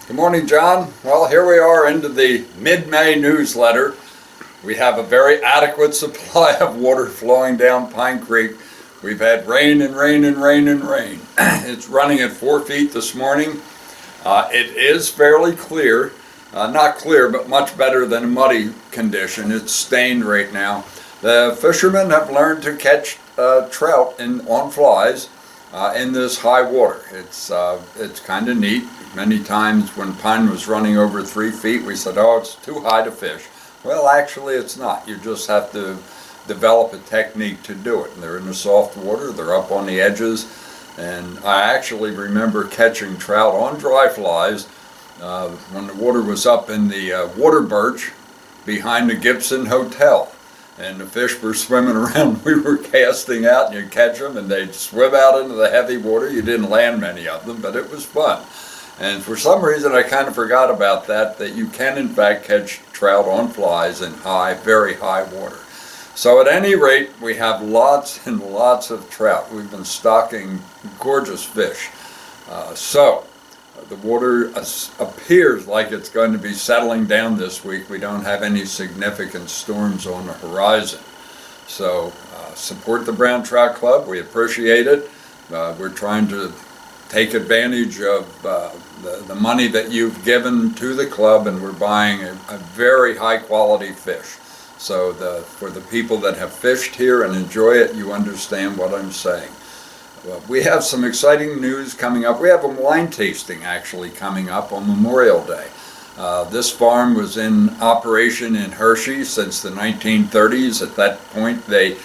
Good morning, John. Well, here we are into the mid-May newsletter. We have a very adequate supply of water flowing down Pine Creek. We've had rain and rain and rain and rain. It's running at 4 feet this morning. It is fairly clear. Not clear, but much better than a muddy condition. It's stained right now. The fishermen have learned to catch trout on flies in this high water. It's kind of neat. Many times when pine was running over 3 feet, we said, oh, it's too high to fish. Well, actually it's not. You just have to develop a technique to do it. And they're in the soft water, they're up on the edges, and I actually remember catching trout on dry flies when the water was up in the water birch behind the Gibson Hotel. And the fish were swimming around. We were casting out, and you'd catch them, and they'd swim out into the heavy water. You didn't land many of them, but it was fun. And for some reason, I kind of forgot about that you can, in fact, catch trout on flies in high, very high water. So at any rate, we have lots and lots of trout. We've been stocking gorgeous fish. The water appears like it's going to be settling down this week. We don't have any significant storms on the horizon. So support the Brown Trout Club. We appreciate it. We're trying to take advantage of the money that you've given to the club, and we're buying a very high quality fish. So for the people that have fished here and enjoy it, you understand what I'm saying. Well, we have some exciting news coming up. We have a wine tasting actually coming up on Memorial Day. This farm was in operation in Hershey since the 1930s. At that point, they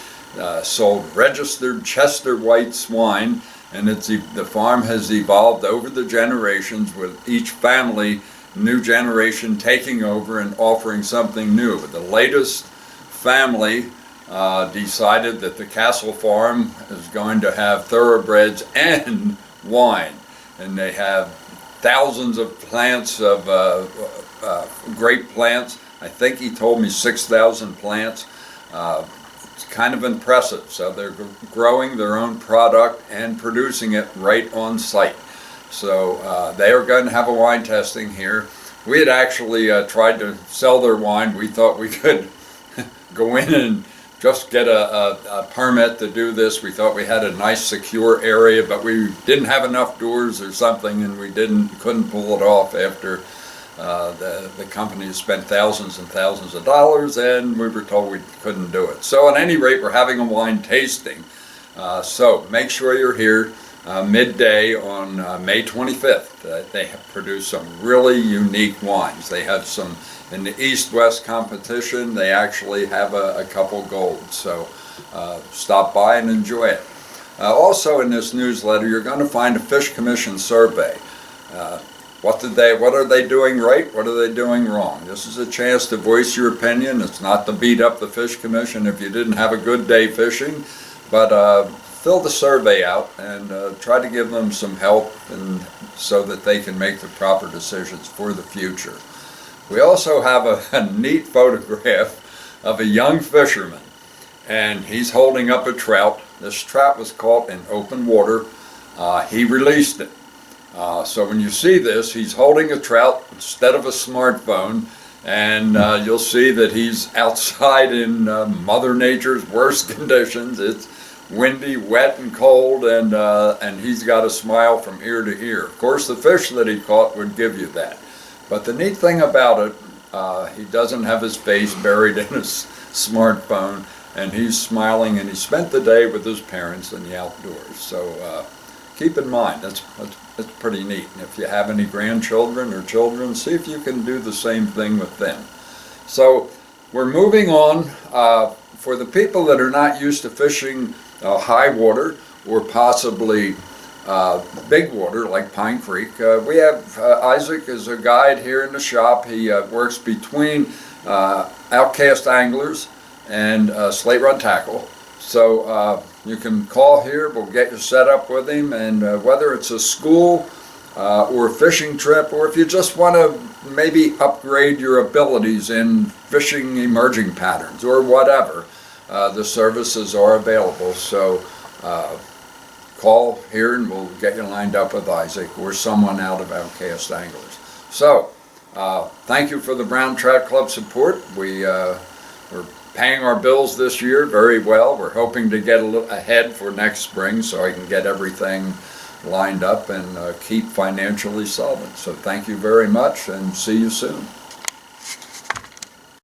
sold registered Chester White's wine, and the farm has evolved over the generations, with each family, new generation taking over and offering something new. The latest family decided that the Castle Farm is going to have thoroughbreds and wine, and they have thousands of plants of grape plants. I think he told me 6,000 plants. It's kind of impressive. So they're growing their own product and producing it right on site. So they are going to have a wine tasting here. We had actually tried to sell their wine. We thought we could go in and just get a permit to do this. We thought we had a nice secure area, but we didn't have enough doors or something, and we couldn't pull it off after the company spent thousands and thousands of dollars, and we were told we couldn't do it. So at any rate, we're having a wine tasting. So make sure you're here midday on May 25th. They have produced some really unique wines. They have some in the East-West competition. They actually have a couple golds. So stop by and enjoy it. Also in this newsletter, you're going to find a Fish Commission survey. What are they doing right? What are they doing wrong? This is a chance to voice your opinion. It's not to beat up the Fish Commission if you didn't have a good day fishing, but fill the survey out and try to give them some help, and so that they can make the proper decisions for the future. We also have a neat photograph of a young fisherman, and he's holding up a trout. This trout was caught in open water. He released it. So when you see this, he's holding a trout instead of a smartphone, and you'll see that he's outside in Mother Nature's worst conditions. It's windy, wet, and cold, and he's got a smile from ear to ear. Of course, the fish that he caught would give you that. But the neat thing about it, he doesn't have his face buried in his smartphone, and he's smiling, and he spent the day with his parents in the outdoors. So keep in mind, that's pretty neat. And if you have any grandchildren or children, see if you can do the same thing with them. So we're moving on. For the people that are not used to fishing high water, or possibly big water like Pine Creek, we have Isaac as a guide here in the shop. He works between Outcast Anglers and Slate Run Tackle. So you can call here, we'll get you set up with him, and whether it's a school or a fishing trip, or if you just want to maybe upgrade your abilities in fishing emerging patterns or whatever, the services are available. So call here and we'll get you lined up with Isaac or someone out of Outcast Anglers. So, thank you for the Brown Trout Club support. We're paying our bills this year very well. We're hoping to get a little ahead for next spring so I can get everything lined up and keep financially solvent. So thank you very much and see you soon.